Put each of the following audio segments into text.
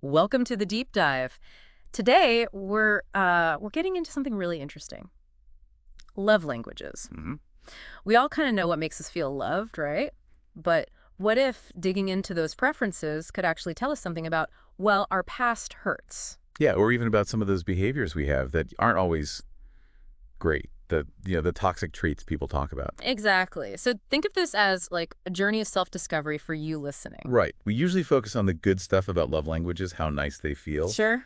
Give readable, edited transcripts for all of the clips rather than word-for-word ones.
Welcome to the deep dive. Today we're getting into something really interesting. Love languages. Hmm. We all kind of know what makes us feel loved, right? But what if digging into those preferences could actually tell us something about, well, our past hurts? Yeah, or even about some of those behaviors we have that aren't always great. The toxic traits people talk about. Exactly. So think of this as like a journey of self-discovery for you listening. Right. We usually focus on the good stuff about love languages, how nice they feel. Sure.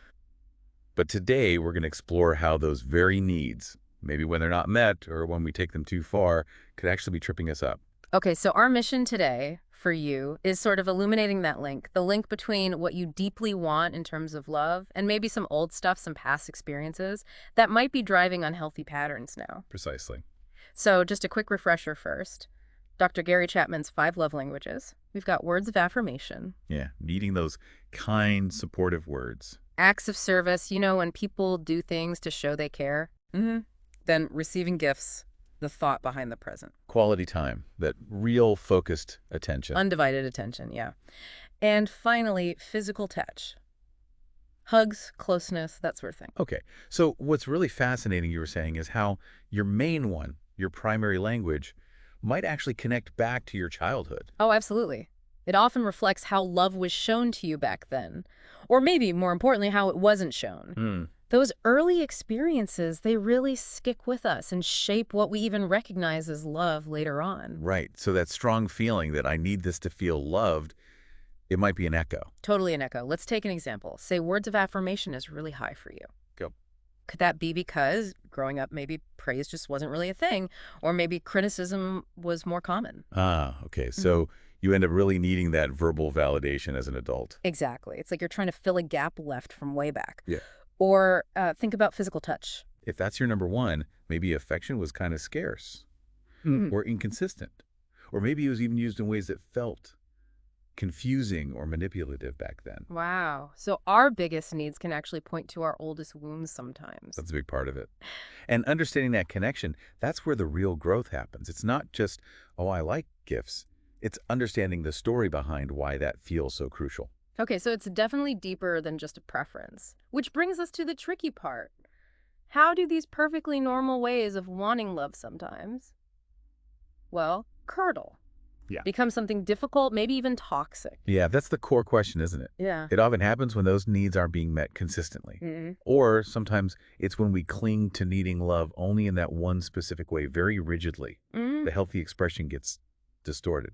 But today we're going to explore how those very needs, maybe when they're not met or when we take them too far, could actually be tripping us up. Okay, so our mission today for you is sort of illuminating that link, the link between what you deeply want in terms of love and maybe some old stuff, some past experiences that might be driving unhealthy patterns now. Precisely. So, just a quick refresher first. Dr. Gary Chapman's 5 love languages. We've got words of affirmation, Yeah, needing those kind, supportive words. acts of service, when people do things to show they care. Then receiving gifts, the thought behind the present. Quality time, that real focused attention. Undivided attention, yeah. And finally, physical touch. Hugs, closeness, that sort of thing. Okay. So what's really fascinating you were saying is how your main one, your primary language, might actually connect back to your childhood. Oh, absolutely. It often reflects how love was shown to you back then. Or maybe, more importantly, how it wasn't shown. Hmm. Those early experiences, they really stick with us and shape what we even recognize as love later on. Right. So that strong feeling that I need this to feel loved, it might be an echo. Totally an echo. Let's take an example. Say words of affirmation is really high for you. Go. Could that be because growing up, maybe praise just wasn't really a thing, or maybe criticism was more common? Ah, okay. Mhm. So you end up really needing that verbal validation as an adult. Exactly. It's like you're trying to fill a gap left from way back. Yeah. Or think about physical touch. If that's your number one, maybe affection was kind of scarce Mm. or inconsistent. Or maybe it was even used in ways that felt confusing or manipulative back then. Wow. So our biggest needs can actually point to our oldest wounds sometimes. That's a big part of it. And understanding that connection, that's where the real growth happens. It's not just, oh, I like gifts. It's understanding the story behind why that feels so crucial. Okay, so it's definitely deeper than just a preference. Which brings us to the tricky part. How do these perfectly normal ways of wanting love sometimes, well, curdle, Yeah. become something difficult, maybe even toxic? Yeah, that's the core question, isn't it? Yeah. It often happens when those needs aren't being met consistently. Mm. Or sometimes it's when we cling to needing love only in that one specific way, very rigidly. Mm. The healthy expression gets distorted.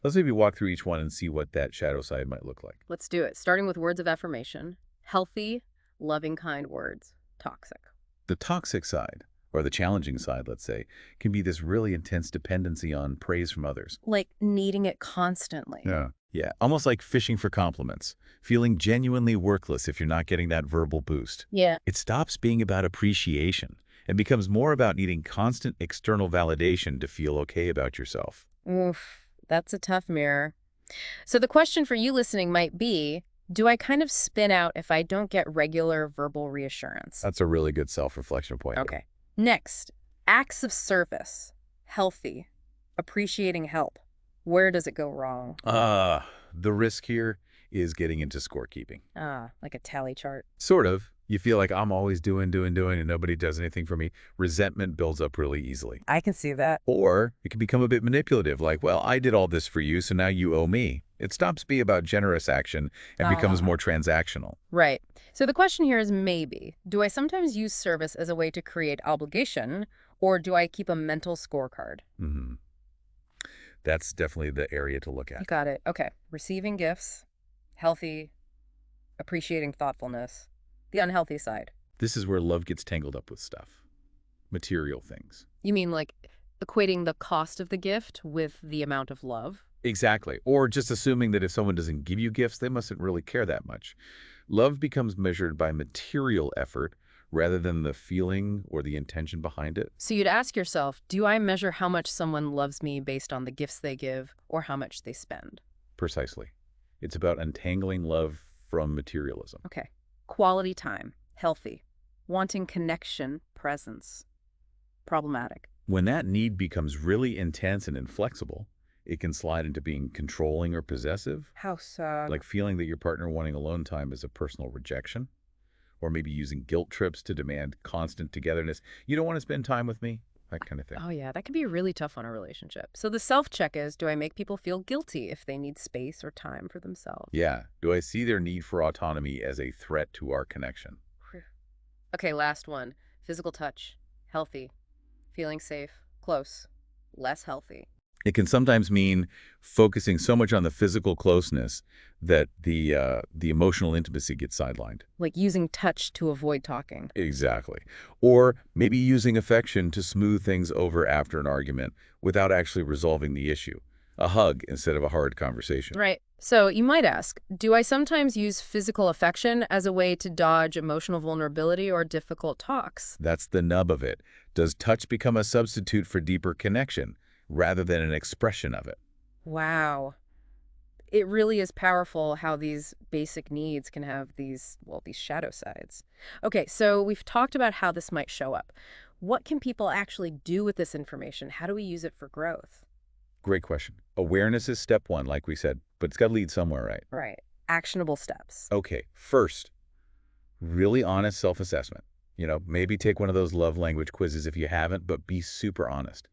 Let's maybe walk through each one and see what that shadow side might look like. Let's do it. Starting with words of affirmation. Healthy, loving, kind words. Toxic. The toxic side, or the challenging side, let's say, can be this really intense dependency on praise from others. Like needing it constantly. Yeah. Yeah, almost like fishing for compliments, feeling genuinely worthless if you're not getting that verbal boost. Yeah. It stops being about appreciation and becomes more about needing constant external validation to feel okay about yourself. Oof. That's a tough mirror. So the question for you listening might be, do I kind of spin out if I don't get regular verbal reassurance? That's a really good self-reflection point. Okay. Next, acts of service. Healthy. Appreciating help. Where does it go wrong? The risk here is getting into scorekeeping. Like a tally chart. Sort of. You feel like I'm always doing, and nobody does anything for me. Resentment builds up really easily. I can see that. Or it can become a bit manipulative, like, well, I did all this for you, so now you owe me. It stops being about generous action and becomes more transactional. Right. So the question here is maybe, do I sometimes use service as a way to create obligation, or do I keep a mental scorecard? Hmm. That's definitely the area to look You at. got it. Okay. Receiving gifts. Healthy. Appreciating thoughtfulness. The unhealthy side. This is where love gets tangled up with stuff, material things. You mean like equating the cost of the gift with the amount of love? Exactly. Or just assuming that if someone doesn't give you gifts, they mustn't really care that much. Love becomes measured by material effort rather than the feeling or the intention behind it. So you'd ask yourself, do I measure how much someone loves me based on the gifts they give or how much they spend? Precisely. It's about untangling love from materialism. Okay. Quality time. Healthy. Wanting connection. Presence. Problematic. When that need becomes really intense and inflexible, It can slide into being controlling or possessive, How so? like feeling that your partner wanting alone time is a personal rejection, or maybe using guilt trips to demand constant togetherness. You don't want to spend time with me? That kind of thing. Oh, yeah, that can be really tough on a relationship. So the self-check is, do I make people feel guilty if they need space or time for themselves? Yeah. Do I see their need for autonomy as a threat to our connection? Phew. Okay, last one. Physical touch. Healthy. Feeling safe. Close. Less healthy. It can sometimes mean focusing so much on the physical closeness that the emotional intimacy gets sidelined. Like using touch to avoid talking. Exactly. Or maybe using affection to smooth things over after an argument without actually resolving the issue. A hug instead of a hard conversation. Right. So you might ask, do I sometimes use physical affection as a way to dodge emotional vulnerability or difficult talks? That's the nub of it. Does touch become a substitute for deeper connection rather than an expression of it? Wow. It really is powerful how these basic needs can have these, well, these shadow sides. Okay, so we've talked about how this might show up. What can people actually do with this information? How do we use it for growth? Great question. Awareness is step one, like we said, but it's got to lead somewhere, right? Right. Actionable steps. Okay, first, really honest self-assessment. Maybe take one of those love language quizzes if you haven't, but be super honest.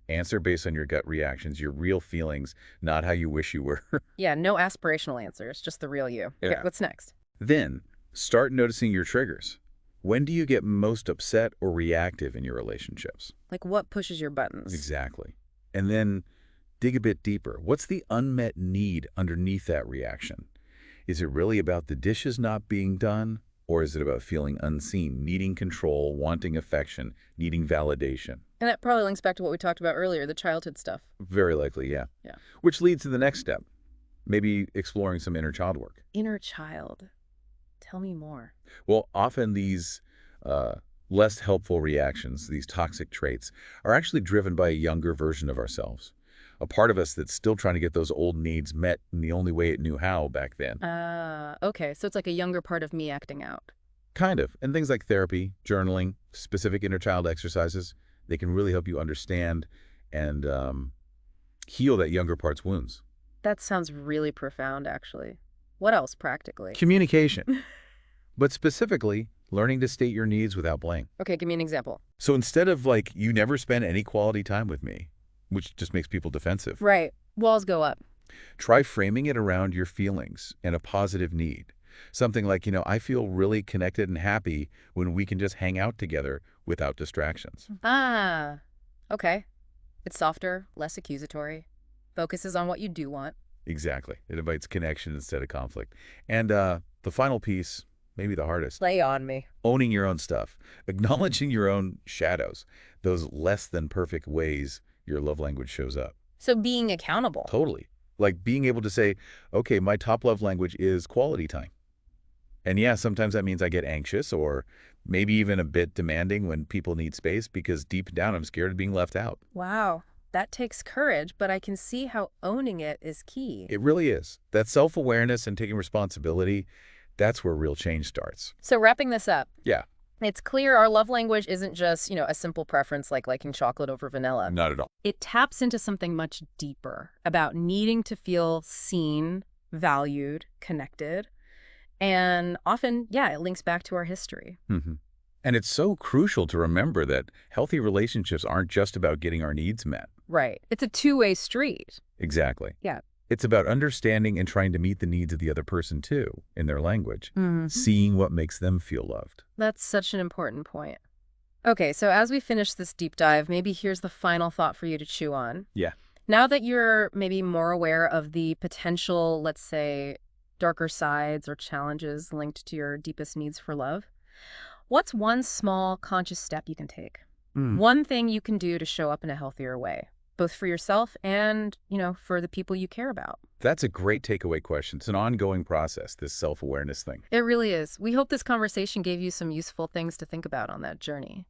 Answer based on your gut reactions, your real feelings, not how you wish you were. Yeah, no aspirational answers, just the real you. Okay, Yeah. what's next? Then, start noticing your triggers. When do you get most upset or reactive in your relationships? Like what pushes your buttons? Exactly. And then dig a bit deeper. What's the unmet need underneath that reaction? Is it really about the dishes not being done? Or is it about feeling unseen, needing control, wanting affection, needing validation? And that probably links back to what we talked about earlier, the childhood stuff. Very likely, yeah. Yeah. Which leads to the next step, maybe exploring some inner child work. Inner child. Tell me more. Well, often these uh, less helpful reactions, these toxic traits, are actually driven by a younger version of ourselves, a part of us that's still trying to get those old needs met in the only way it knew how back then. Okay, so it's like a younger part of me acting out. Kind of. And things like therapy, journaling, specific inner child exercises, they can really help you understand and heal that younger part's wounds. That sounds really profound, actually. What else, practically? Communication, but specifically, learning to state your needs without blame. Okay, give me an example. So instead of like, you never spend any quality time with me, which just makes people defensive, Right. Walls go up. try framing it around your feelings and a positive need. Something like, I feel really connected and happy when we can just hang out together without distractions. Ah, okay. It's softer, less accusatory, focuses on what you do want. Exactly. It invites connection instead of conflict. And the final piece, maybe the hardest, Lay on me. owning your own stuff, acknowledging your own shadows, those less than perfect ways your love language shows up. So being accountable. Totally. Like being able to say, okay, my top love language is quality time. And yeah, sometimes that means I get anxious or maybe even a bit demanding when people need space because deep down I'm scared of being left out. Wow, that takes courage, but I can see how owning it is key. It really is. That self-awareness and taking responsibility, that's where real change starts. So wrapping this up, Yeah, it's clear our love language isn't just, a simple preference like liking chocolate over vanilla. not at all. It taps into something much deeper about needing to feel seen, valued, connected. And often, yeah, it links back to our history. hmm And it's so crucial to remember that healthy relationships aren't just about getting our needs met. Right. It's a two-way street. Exactly. Yeah. It's about understanding and trying to meet the needs of the other person too, in their language, seeing what makes them feel loved. That's such an important point. Okay, so as we finish this deep dive, maybe here's the final thought for you to chew on. Yeah. Now that you're maybe more aware of the potential, let's say, darker sides or challenges linked to your deepest needs for love, what's one small conscious step you can take? One thing you can do to show up in a healthier way, both for yourself and, for the people you care about. That's a great takeaway question. It's an ongoing process, this self-awareness thing. It really is. We hope this conversation gave you some useful things to think about on that journey.